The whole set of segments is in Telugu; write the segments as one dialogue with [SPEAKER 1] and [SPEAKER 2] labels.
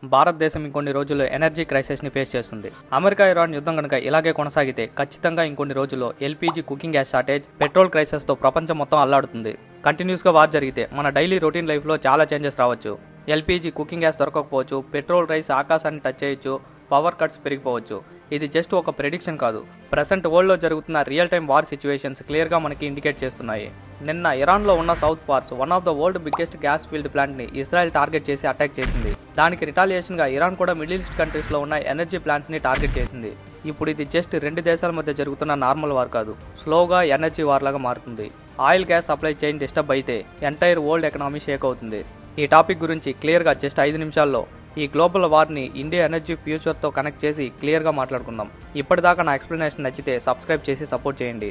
[SPEAKER 1] భారతదేశం ఇంకొన్ని రోజుల్లో ఎనర్జీ క్రైసిస్ని ఫేస్ చేస్తుంది. అమెరికా ఇరాన్ యుద్ధం కనుక ఇలాగే కొనసాగితే ఖచ్చితంగా ఇంకొన్ని రోజుల్లో LPG cooking gas shortage, petrol క్రైసిస్తో ప్రపంచం మొత్తం అల్లాడుతుంది. కంటిన్యూస్గా వార్ జరిగితే మన డైలీ రొటీన్ లైఫ్లో చాలా చేంజెస్ రావచ్చు. ఎల్పీజీ కుకింగ్ గ్యాస్ దొరకకపోవచ్చు, పెట్రోల్ ప్రైస్ ఆకాశాన్ని టచ్ చేయొచ్చు, పవర్ కట్స్ పెరిగిపోవచ్చు. ఇది జస్ట్ ఒక ప్రెడిక్షన్ కాదు, ప్రెసెంట్ వరల్డ్లో జరుగుతున్న రియల్ టైమ్ వార్ సిచ్యువేషన్స్ క్లియర్గా మనకి ఇండికేట్ చేస్తున్నాయి. నిన్న ఇరాన్లో ఉన్న South Pars one of the world biggest gas field ప్లాంట్ని ఇజ్రాయెల్ టార్గెట్ చేసి అటాక్ చేసింది. దానికి రిటాలియేషన్గా ఇరాన్ కూడా మిడిల్ ఈస్ట్ కంట్రీస్లో ఉన్న ఎనర్జీ ప్లాంట్స్ని టార్గెట్ చేసింది. ఇప్పుడు ఇది జస్ట్ రెండు దేశాల మధ్య జరుగుతున్న నార్మల్ వార్ కాదు, స్లోగా ఎనర్జీ వార్ లాగా మారుతుంది. Oil gas supply chain disturb అయితే ఎంటైర్ వరల్డ్ ఎకనామీ షేక్ అవుతుంది. ఈ టాపిక్ గురించి క్లియర్గా జస్ట్ 5 నిమిషాల్లో ఈ గ్లోబల్ వార్ని ఇండియా ఎనర్జీ ఫ్యూచర్తో కనెక్ట్ చేసి క్లియర్గా మాట్లాడుకుందాం. ఇప్పటిదాకా నా ఎక్స్ప్లెనేషన్ నచ్చితే సబ్స్క్రైబ్ చేసి సపోర్ట్ చేయండి.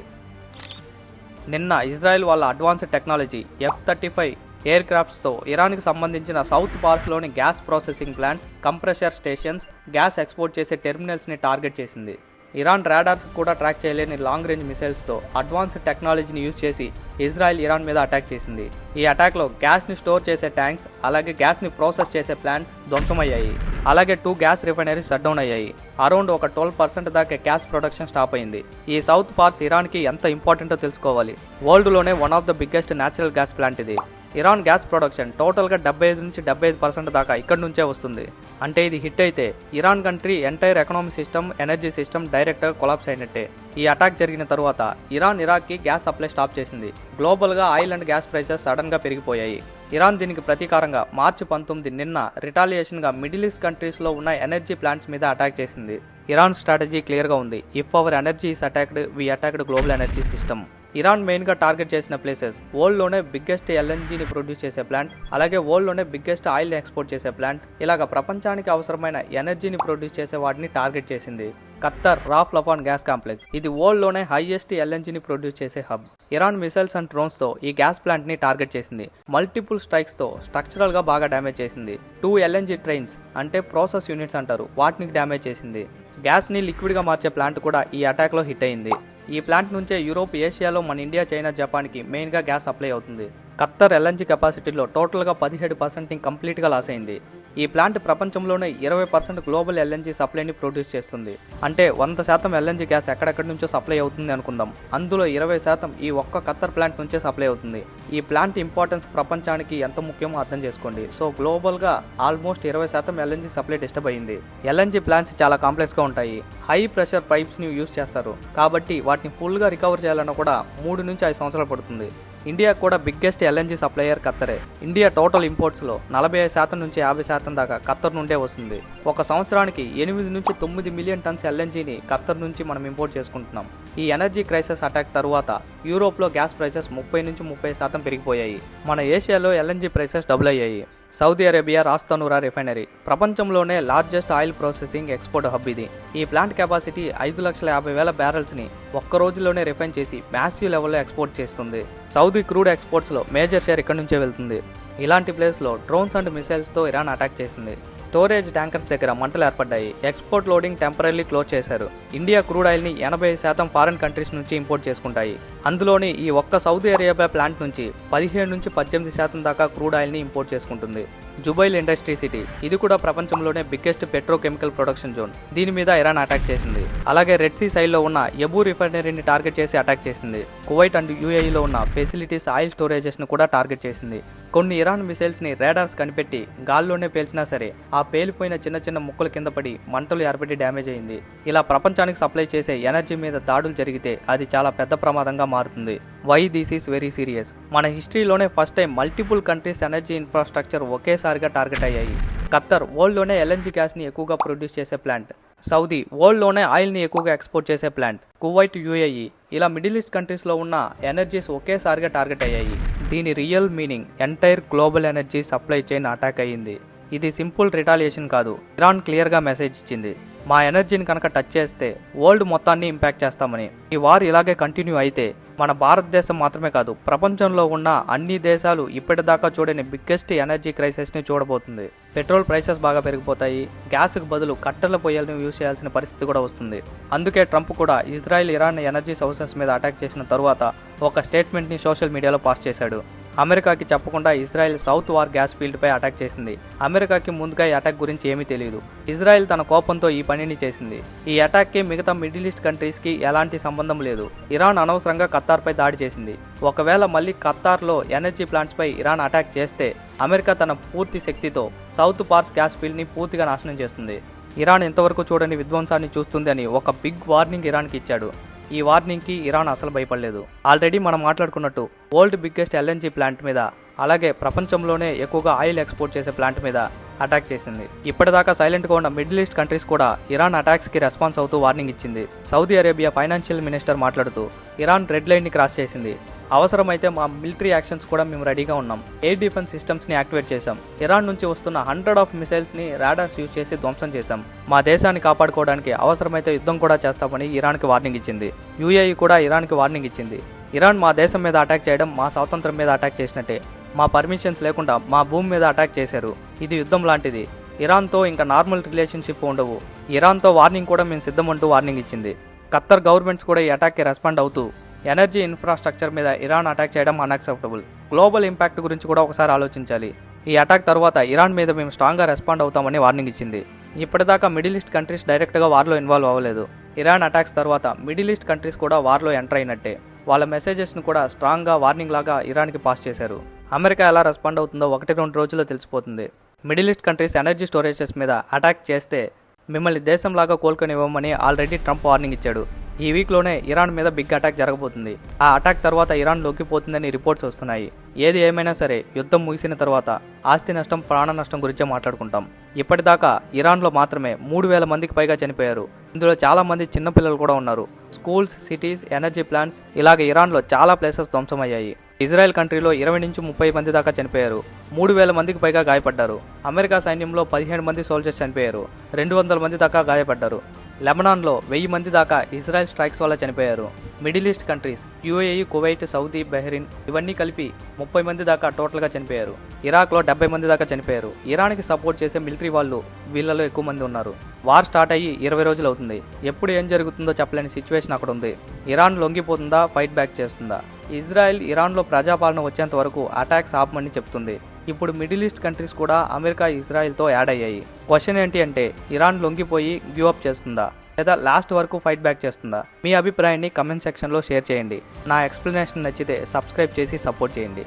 [SPEAKER 1] నిన్న ఇజ్రాయెల్ వాళ్ళ అడ్వాన్స్డ్ టెక్నాలజీ F-35 ఎయిర్ క్రాఫ్ట్స్తో ఇరాన్కి సంబంధించిన సౌత్ పార్స్లోని gas processing plants, compressor stations, gas export చేసే టెర్మినల్స్ని టార్గెట్ చేసింది. ఇరాన్ రాడార్స్ కూడా ట్రాక్ చేయలేని లాంగ్ రేంజ్ మిసైల్స్తో అడ్వాన్స్డ్ టెక్నాలజీని యూజ్ చేసి ఇజ్రాయెల్ ఇరాన్ మీద అటాక్ చేసింది. ఈ అటాక్లో గ్యాస్ని స్టోర్ చేసే ట్యాంక్స్, అలాగే గ్యాస్ని ప్రాసెస్ చేసే ప్లాంట్స్ ధ్వంసమయ్యాయి. అలాగే 2 గ్యాస్ రిఫైనరీస్ షట్ డౌన్ అయ్యాయి. అరౌండ్ ఒక 12% దాకా గ్యాస్ ప్రొడక్షన్ స్టాప్ అయింది. ఈ సౌత్ పార్స్ ఇరాన్కి ఎంత ఇంపార్టెంటో తెలుసుకోవాలి. వరల్డ్లోనే one of the biggest natural gas plant ఇది. ఇరాన్ గ్యాస్ ప్రొడక్షన్ టోటల్గా 75 నుంచి 75% దాకా ఇక్కడి నుంచే వస్తుంది. అంటే ఇది హిట్ అయితే Iran country entire economic system, energy system డైరెక్ట్గా కొలాప్స్ అయినట్టే. ఈ అటాక్ జరిగిన తరువాత ఇరాన్ ఇరాక్కి గ్యాస్ సప్లై స్టాప్ చేసింది. గ్లోబల్గా ఆయిల్ అండ్ గ్యాస్ ప్రైసెస్ సడన్గా పెరిగిపోయాయి. ఇరాన్ దీనికి ప్రతీకారంగా మార్చి 19 నిన్న రిటాలియేషన్గా మిడిల్ ఈస్ట్ కంట్రీస్లో ఉన్న ఎనర్జీ ప్లాంట్స్ మీద అటాక్ చేసింది. ఇరాన్ స్ట్రాటజీ క్లియర్గా ఉంది. If our energy is attacked, we attacked global energy system. Iran మెయిన్గా టార్గెట్ చేసిన ప్లేసెస్ వరల్డ్లోనే బిగ్గెస్ట్ ఎల్ఎన్జీని ప్రొడ్యూస్ చేసే ప్లాంట్, అలాగే వరల్డ్లోనే బిగ్గెస్ట్ ఆయిల్ని ఎక్స్పోర్ట్ చేసే ప్లాంట్, ఇలాగ ప్రపంచానికి అవసరమైన ఎనర్జీని ప్రొడ్యూస్ చేసే వాటిని టార్గెట్ చేసింది. Qatar Ras Laffan gas complex, ఇది వరల్డ్లోనే హైయెస్ట్ ఎల్ఎన్జీని ప్రొడ్యూస్ చేసే హబ్. ఇరాన్ మిసైల్స్ అండ్ డ్రోన్స్తో ఈ గ్యాస్ ప్లాంట్ని టార్గెట్ చేసింది. మల్టిపుల్ స్ట్రైక్స్తో స్ట్రక్చరల్గా బాగా డ్యామేజ్ చేసింది. 2 ఎల్ఎన్జీ ట్రైన్స్ అంటే ప్రాసెస్ యూనిట్స్ అంటారు, వాటిని డ్యామేజ్ చేసింది. గ్యాస్ని లిక్విడ్గా మార్చే ప్లాంట్ కూడా ఈ అటాక్లో హిట్ అయింది. ఈ ప్లాంట్ నుంచే యూరోప్, ఏషియాలో మన ఇండియా, చైనా, జపాన్కి మెయిన్గా గ్యాస్ సప్లై అవుతుంది. ఖత్తర్ ఎల్ఎన్జీ కెపాసిటీలో టోటల్గా 17% కంప్లీట్గా లాస్ అయింది. ఈ ప్లాంట్ ప్రపంచంలోనే 20% గ్లోబల్ ఎల్ఎన్జీ సప్లైని ప్రొడ్యూస్ చేస్తుంది. అంటే 100% ఎల్ఎన్జీ గ్యాస్ ఎక్కడెక్కడి నుంచో సప్లై అవుతుంది అనుకుందాం. అందులో 20% ఈ ఒక్క ఖత్తర్ ప్లాంట్ నుంచే సప్లై అవుతుంది. ఈ ప్లాంట్ ఇంపార్టెన్స్ ప్రపంచానికి ఎంత ముఖ్యమో అర్థం చేసుకోండి. సో గ్లోబల్గా ఆల్మోస్ట్ 20% ఎల్ఎన్జీ సప్లై డిస్టర్బ్ అయింది. ఎల్ఎన్జీ ప్లాంట్స్ చాలా కాంప్లెక్స్గా ఉంటాయి. హై ప్రెషర్ పైప్స్ని యూజ్ చేస్తారు, కాబట్టి వాటిని ఫుల్గా రికవర్ చేయాలన్నా కూడా 3 నుంచి 5 సంవత్సరాలు పడుతుంది. ఇండియా కూడా బిగ్గెస్ట్ ఎల్ఎన్జీ సప్లయర్ ఖత్తరే. ఇండియా టోటల్ ఇంపోర్ట్స్లో 45% నుంచి 50% దాకా ఖత్తర్ నుండే వస్తుంది. ఒక సంవత్సరానికి 8 నుంచి 9 మిలియన్ టన్స్ ఎల్ఎన్జీని ఖత్తర్ నుంచి మనం ఇంపోర్ట్ చేసుకుంటున్నాం. ఈ ఎనర్జీ క్రైసిస్ అటాక్ తరువాత యూరోప్లో గ్యాస్ ప్రైసెస్ 30 నుంచి 30% పెరిగిపోయాయి. మన ఏషియాలో ఎల్ఎన్జీ ప్రైసెస్ డబుల్ అయ్యాయి. సౌదీ అరేబియా రాస్ తనూరా రిఫైనరీ ప్రపంచంలోనే largest oil processing export hub ఇది. ఈ ప్లాంట్ కెపాసిటీ 5,50,000 బ్యారెల్స్ని ఒక్క రోజులోనే రిఫైన్ చేసి మ్యాసివ్ లెవెల్లో ఎక్స్పోర్ట్ చేస్తుంది. సౌదీ క్రూడ్ ఎక్స్పోర్ట్స్లో మేజర్ షేర్ ఇక్కడి నుంచే వెళ్తుంది. ఇలాంటి ప్లేస్లో డ్రోన్స్ అండ్ మిసైల్స్తో ఇరాన్ అటాక్ చేసింది. స్టోరేజ్ ట్యాంకర్స్ దగ్గర మంటలు ఏర్పడ్డాయి. ఎక్స్పోర్ట్ లోడింగ్ టెంపరీ క్లోజ్ చేశారు. ఇండియా క్రూడ్ ఆయిల్ని 80% ఫారిన్ కంట్రీస్ నుంచి ఇంపోర్ట్ చేసుకుంటాయి. అందులోని ఈ ఒక్క సౌదీ అరేబియా ప్లాంట్ నుంచి 17 నుంచి 18% దాకా క్రూడ్ ఆయిల్ని ఇంపోర్ట్ చేసుకుంటుంది. జుబైల్ ఇండస్ట్రీ సిటీ, ఇది కూడా ప్రపంచంలోనే బిగ్గెస్ట్ పెట్రోకెమికల్ ప్రొడక్షన్ జోన్. దీని మీద ఇరాన్ అటాక్ చేసింది. అలాగే రెడ్ సీ సైడ్లో ఉన్న ఎబూ రిఫైనరీని టార్గెట్ చేసి అటాక్ చేసింది. కువైట్ అండ్ యూఏఈలో ఉన్న ఫెసిలిటీస్, ఆయిల్ స్టోరేజెస్ను కూడా టార్గెట్ చేసింది. కొన్ని ఇరాన్ మిసైల్స్ని రాడార్స్ కనిపెట్టి గాల్లోనే పేల్చినా సరే ఆ పేలిపోయిన చిన్న చిన్న ముక్కలు కింద పడి మంటలు ఏర్పడి డ్యామేజ్ అయింది. ఇలా ప్రపంచానికి సప్లై చేసే ఎనర్జీ మీద దాడులు జరిగితే అది చాలా పెద్ద ప్రమాదంగా మారుతుంది. Why this is very serious. మన హిస్టరీలోనే first time multiple countries energy infrastructure ఒకేసారిగా టార్గెట్ అయ్యాయి. ఖత్తర్ వరల్డ్లోనే ఎల్ఎన్జీ గ్యాస్ని ఎక్కువగా ప్రొడ్యూస్ చేసే ప్లాంట్. సౌదీ వరల్డ్లోనే ఆయిల్ని ఎక్కువగా ఎక్స్పోర్ట్ చేసే ప్లాంట్. కువైట్, యూఏఈ, ఇలా మిడిల్ ఈస్ట్ కంట్రీస్లో ఉన్న ఎనర్జీస్ ఒకేసారిగా టార్గెట్ అయ్యాయి. దీని real meaning entire global energy supply chain attack అయ్యింది. ఇది సింపుల్ రిటాలియేషన్ కాదు. ఇరాన్ క్లియర్గా మెసేజ్ ఇచ్చింది, మా ఎనర్జీని కనుక టచ్ చేస్తే వరల్డ్ మొత్తాన్ని ఇంపాక్ట్ చేస్తామని. ఈ వార్ ఇలాగే కంటిన్యూ అయితే మన భారతదేశం మాత్రమే కాదు, ప్రపంచంలో ఉన్న అన్ని దేశాలు ఇప్పటిదాకా చూడని బిగ్గెస్ట్ ఎనర్జీ క్రైసిస్ని చూడబోతుంది. పెట్రోల్ ప్రైసెస్ బాగా పెరిగిపోతాయి. గ్యాస్కు బదులు కట్టెల పొయ్యలను యూజ్ చేయాల్సిన పరిస్థితి కూడా వస్తుంది. అందుకే ట్రంప్ కూడా ఇజ్రాయెల్ ఇరాన్ ఎనర్జీ సోర్సెస్ మీద అటాక్ చేసిన తరువాత ఒక స్టేట్మెంట్ని సోషల్ మీడియాలో పాస్ చేశాడు. అమెరికాకి చెప్పకుండా ఇజ్రాయెల్ సౌత్ వార్ గ్యాస్ ఫీల్డ్పై అటాక్ చేసింది. అమెరికాకి ముందుగా ఈ అటాక్ గురించి ఏమీ తెలియదు. ఇజ్రాయెల్ తన కోపంతో ఈ పనిని చేసింది. ఈ అటాక్కి మిగతా మిడిల్ ఈస్ట్ కంట్రీస్కి ఎలాంటి సంబంధం లేదు. ఇరాన్ అనవసరంగా ఖతార్పై దాడి చేసింది. ఒకవేళ మళ్ళీ ఖతార్లో ఎనర్జీ ప్లాంట్స్పై ఇరాన్ అటాక్ చేస్తే అమెరికా తన పూర్తి శక్తితో సౌత్ పార్స్ గ్యాస్ ఫీల్డ్ని పూర్తిగా నాశనం చేస్తుంది. ఇరాన్ ఇంతవరకు చూడని విధ్వంసాన్ని చూస్తుంది అని ఒక బిగ్ వార్నింగ్ ఇరాన్కి ఇచ్చాడు. ఈ వార్నింగ్కి ఇరాన్ అసలు భయపడలేదు. ఆల్రెడీ మనం మాట్లాడుకున్నట్టు వరల్డ్ బిగ్గెస్ట్ ఎల్ఎన్జీ ప్లాంట్ మీద, అలాగే ప్రపంచంలోనే ఎక్కువగా ఆయిల్ ఎక్స్పోర్ట్ చేసే ప్లాంట్ మీద అటాక్ చేసింది. ఇప్పటిదాకా సైలెంట్గా ఉన్న మిడిల్ ఈస్ట్ కంట్రీస్ కూడా ఇరాన్ అటాక్స్కి రెస్పాన్స్ అవుతూ వార్నింగ్ ఇచ్చింది. సౌదీ అరేబియా ఫైనాన్షియల్ మినిస్టర్ మాట్లాడుతూ ఇరాన్ రెడ్ లైన్ని క్రాస్ చేసింది. అవసరమైతే మా మిలిటరీ యాక్షన్స్ కూడా మేము రెడీగా ఉన్నాం. ఎయిర్ డిఫెన్స్ సిస్టమ్స్ని యాక్టివేట్ చేశాం. ఇరాన్ నుంచి వస్తున్న 100 ఆఫ్ మిసైల్స్ని రాడార్స్ యూజ్ చేసి ధ్వంసం చేశాం. మా దేశాన్ని కాపాడుకోవడానికి అవసరమైతే యుద్ధం కూడా చేస్తామని ఇరాన్కి వార్నింగ్ ఇచ్చింది. యూఏఈ కూడా ఇరాన్కి వార్నింగ్ ఇచ్చింది. ఇరాన్ మా దేశం మీద అటాక్ చేయడం మా స్వాతంత్రం మీద అటాక్ చేసినట్టే. మా పర్మిషన్స్ లేకుండా మా భూమి మీద అటాక్ చేశారు. ఇది యుద్ధం లాంటిది. ఇరాన్తో ఇంకా నార్మల్ రిలేషన్షిప్ ఉండవు. ఇరాన్తో వార్నింగ్ కూడా మేము సిద్ధమంటూ వార్నింగ్ ఇచ్చింది. ఖత్తర్ గవర్నమెంట్స్ కూడా ఈ అటాక్కి రెస్పాండ్ అవుతూ ఎనర్జీ ఇన్ఫ్రాస్ట్రక్చర్ మీద ఇరాన్ అటాక్ చేయడం అన్యాక్సెప్టబుల్. గ్లోబల్ ఇంపాక్ట్ గురించి కూడా ఒకసారి ఆలోచించాలి. ఈ అటాక్ తర్వాత ఇరాన్ మీద మేము స్ట్రాంగ్గా రెస్పాండ్ అవుతామని వార్నింగ్ ఇచ్చింది. ఇప్పటిదాకా మిడిల్ ఈస్ట్ కంట్రీస్ డైరెక్ట్గా వార్లో ఇన్వాల్వ్ అవ్వలేదు. ఇరాన్ అటాక్స్ తర్వాత మిడిల్ ఈస్ట్ కంట్రీస్ కూడా వార్లో ఎంటర్ అయినట్టే. వాళ్ళ మెసేజెస్ను కూడా స్ట్రాంగ్గా వార్నింగ్ లాగా ఇరాన్కి పాస్ చేశారు. అమెరికా ఎలా రెస్పాండ్ అవుతుందో 1-2 రోజుల్లో తెలిసిపోతుంది. Middle east countries energy storages మీద అటాక్ చేస్తే మిమ్మల్ని దేశంలాగా కోలుకొనివ్వమని ఆల్రెడీ ట్రంప్ వార్నింగ్ ఇచ్చాడు. ఈ వీక్లోనే ఇరాన్ మీద బిగ్ అటాక్ జరగబోతుంది. ఆ అటాక్ తర్వాత ఇరాన్ లొంగిపోతుందని రిపోర్ట్స్ వస్తున్నాయి. ఏది ఏమైనా సరే యుద్ధం ముగిసిన తర్వాత ఆస్తి నష్టం, ప్రాణ నష్టం గురించే మాట్లాడుకుంటాం. ఇప్పటిదాకా ఇరాన్లో మాత్రమే 3000 మందికి పైగా చనిపోయారు. ఇందులో చాలా మంది చిన్నపిల్లలు కూడా ఉన్నారు. స్కూల్స్, సిటీస్, ఎనర్జీ ప్లాంట్స్ ఇలాగ ఇరాన్లో చాలా ప్లేసెస్ ధ్వంసమయ్యాయి. ఇజ్రాయెల్ కంట్రీలో 20 నుంచి 30 మంది దాకా చనిపోయారు. 3000 మందికి పైగా గాయపడ్డారు. అమెరికా సైన్యంలో 15 మంది సోల్జర్స్ చనిపోయారు. 200 మంది దాకా గాయపడ్డారు. లెబనాన్లో 1000 మంది దాకా ఇజ్రాయెల్ స్ట్రైక్స్ వల్ల చనిపోయారు. Middle east countries UAE, Kuwait, Saudi, Bahrain ఇవన్నీ కలిపి 30 మంది దాకా టోటల్గా చనిపోయారు. ఇరాక్లో 70 మంది దాకా చనిపోయారు. ఇరాన్కి సపోర్ట్ చేసే మిలిటరీ వాళ్ళు వీళ్ళలో ఎక్కువ మంది ఉన్నారు. వార్ స్టార్ట్ అయ్యి 20 రోజులు అవుతుంది. ఎప్పుడు ఏం జరుగుతుందో చెప్పలేని సిచ్యువేషన్ అక్కడ ఉంది. ఇరాన్ లొంగిపోతుందా, ఫైట్ బ్యాక్ చేస్తుందా? ఇజ్రాయెల్ ఇరాన్లో ప్రజాపాలన వచ్చేంత వరకు అటాక్స్ ఆపమని చెప్తుంది. ఇప్పుడు మిడిల్ ఈస్ట్ కంట్రీస్ కూడా అమెరికా, ఇజ్రాయెల్తో యాడ్ అయ్యాయి. క్వశ్చన్ ఏంటి అంటే ఇరాన్ లొంగిపోయి గివ్ అప్ చేస్తుందా లేదా లాస్ట్ వరకు ఫైట్ బ్యాక్ చేస్తుందా? మీ అభిప్రాయాన్ని కమెంట్ సెక్షన్లో షేర్ చేయండి. నా ఎక్స్ప్లెనేషన్ నచ్చితే సబ్స్క్రైబ్ చేసి సపోర్ట్ చేయండి.